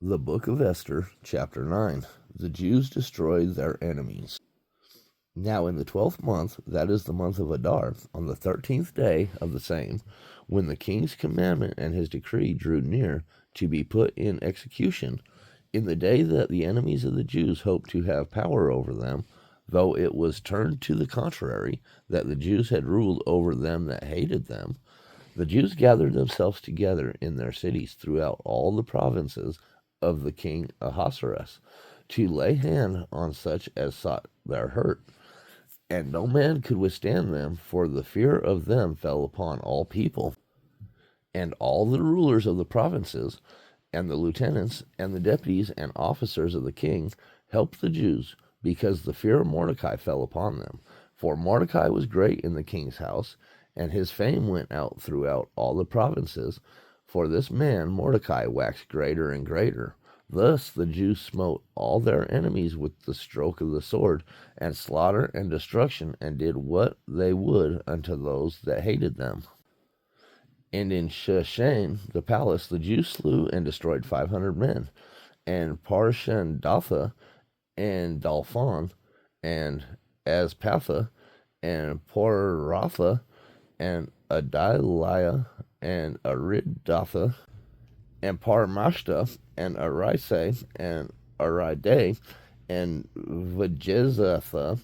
The Book of Esther, Chapter 9. The Jews destroy their enemies. Now in the 12th month, that is the month of Adar, on the 13th day of the same, when the king's commandment and his decree drew near to be put in execution, in the day that the enemies of the Jews hoped to have power over them, though it was turned to the contrary, that the Jews had ruled over them that hated them, the Jews gathered themselves together in their cities throughout all the provinces of the king Ahasuerus, to lay hand on such as sought their hurt. And no man could withstand them, for the fear of them fell upon all people. And all the rulers of the provinces, and the lieutenants, and the deputies, and officers of the king helped the Jews, because the fear of Mordecai fell upon them. For Mordecai was great in the king's house, and his fame went out throughout all the provinces. For this man Mordecai waxed greater and greater. Thus the Jews smote all their enemies with the stroke of the sword, and slaughter and destruction, and did what they would unto those that hated them. And in Shushan the palace the Jews slew and destroyed 500 men, and Parshandatha, and Dalphon, and Aspatha, and Poratha, and Adaliah, and Aridatha, and Parmashta, and Arise, and Aride, and Vajezatha,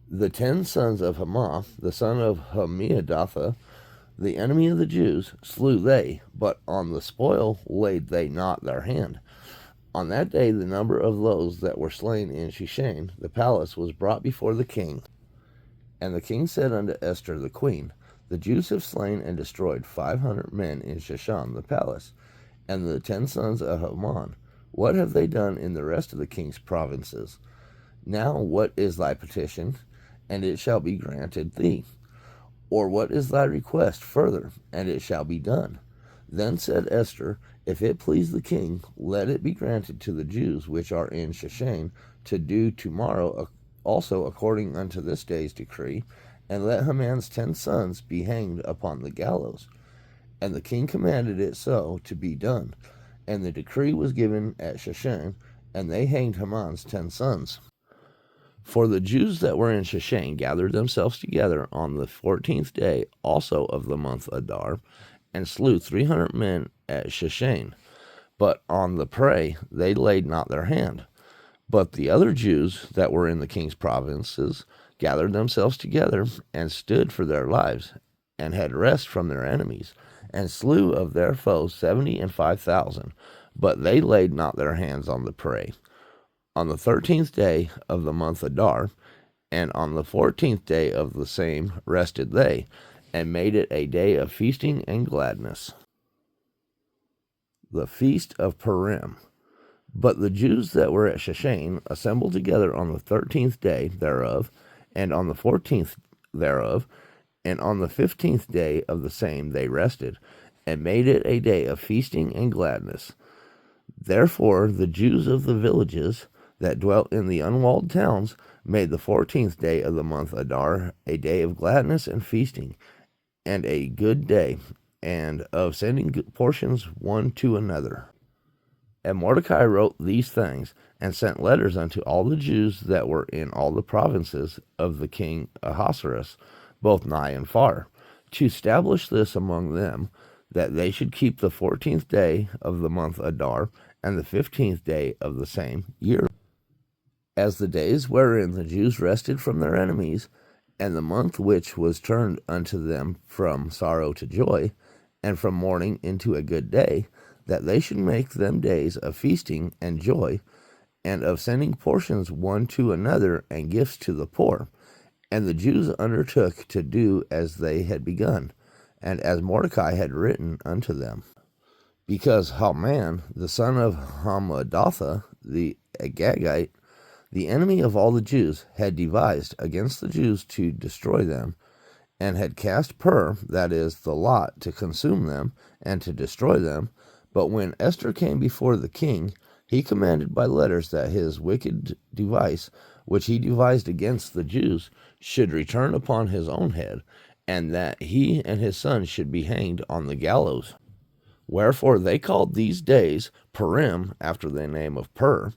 the 10 sons of Hamah, the son of Hammedatha, the enemy of the Jews, slew they, but on the spoil laid they not their hand. On that day the number of those that were slain in Shushan the palace was brought before the king. And the king said unto Esther the queen, The Jews have slain and destroyed 500 men in Shushan the palace, and the 10 sons of Haman. What have they done in the rest of the king's provinces? Now what is thy petition, and it shall be granted thee? Or what is thy request further, and it shall be done? Then said Esther, If it please the king, let it be granted to the Jews which are in Shushan to do tomorrow also according unto this day's decree, and let Haman's 10 sons be hanged upon the gallows. And the king commanded it so to be done. And the decree was given at Shushan, and they hanged Haman's 10 sons. For the Jews that were in Shushan gathered themselves together on the 14th day also of the month Adar, and slew 300 men at Shushan. But on the prey they laid not their hand. But the other Jews that were in the king's provinces gathered themselves together, and stood for their lives, and had rest from their enemies, and slew of their foes 75,000, but they laid not their hands on the prey. On the 13th day of the month Adar, and on the 14th day of the same rested they, and made it a day of feasting and gladness. The Feast of Purim. But the Jews that were at Shushan assembled together on the 13th day thereof, and on the 14th thereof, and on the 15th day of the same they rested, and made it a day of feasting and gladness. Therefore the Jews of the villages that dwelt in the unwalled towns made the 14th day of the month Adar a day of gladness and feasting, and a good day, and of sending portions one to another. And Mordecai wrote these things, and sent letters unto all the Jews that were in all the provinces of the king Ahasuerus, both nigh and far, to establish this among them, that they should keep the 14th day of the month Adar, and the 15th day of the same year, as the days wherein the Jews rested from their enemies, and the month which was turned unto them from sorrow to joy, and from mourning into a good day, that they should make them days of feasting and joy, and of sending portions one to another, and gifts to the poor. And the Jews undertook to do as they had begun, and as Mordecai had written unto them. Because Haman, the son of Hammedatha, the Agagite, the enemy of all the Jews, had devised against the Jews to destroy them, and had cast pur, that is, the lot, to consume them, and to destroy them. But when Esther came before the king, he commanded by letters that his wicked device, which he devised against the Jews, should return upon his own head, and that he and his sons should be hanged on the gallows. Wherefore they called these days Purim, after the name of Pur.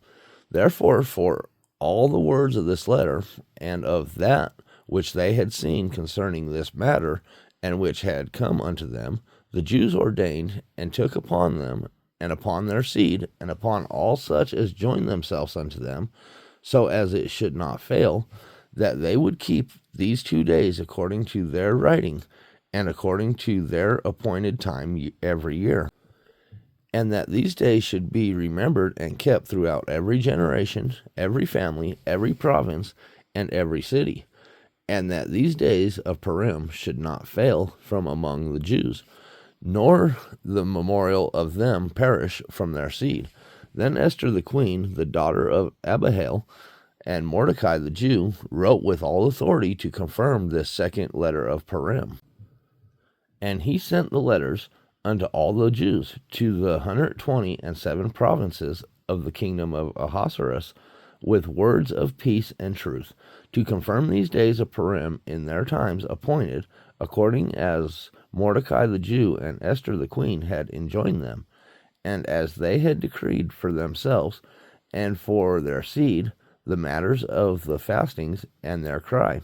Therefore, for all the words of this letter, and of that which they had seen concerning this matter, and which had come unto them, the Jews ordained, and took upon them, and upon their seed, and upon all such as joined themselves unto them, so as it should not fail, that they would keep these 2 days according to their writing, and according to their appointed time every year, and that these days should be remembered and kept throughout every generation, every family, every province, and every city, and that these days of Purim should not fail from among the Jews, nor the memorial of them perish from their seed. Then Esther the queen, the daughter of Abihail, and Mordecai the Jew, wrote with all authority to confirm this second letter of Purim. And he sent the letters unto all the Jews to the 127 provinces of the kingdom of Ahasuerus, with words of peace and truth, to confirm these days of Purim in their times appointed, according as Mordecai the Jew and Esther the queen had enjoined them, and as they had decreed for themselves and for their seed the matters of the fastings and their cry.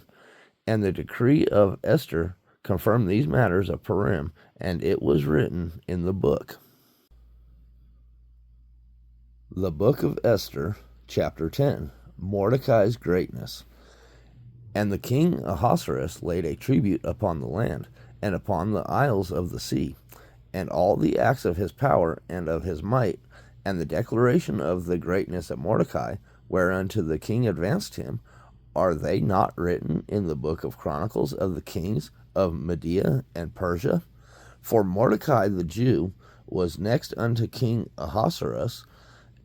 And the decree of Esther confirmed these matters of Purim, and it was written in the book. The Book of Esther, Chapter 10, Mordecai's Greatness. And the king Ahasuerus laid a tribute upon the land, and upon the isles of the sea, and all the acts of his power and of his might, and the declaration of the greatness of Mordecai, whereunto the king advanced him, are they not written in the book of Chronicles of the kings of Media and Persia? For Mordecai the Jew was next unto King Ahasuerus,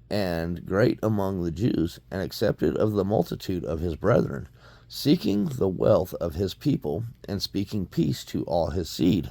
and great among the Jews, and accepted of the multitude of his brethren, seeking the wealth of his people, and speaking peace to all his seed.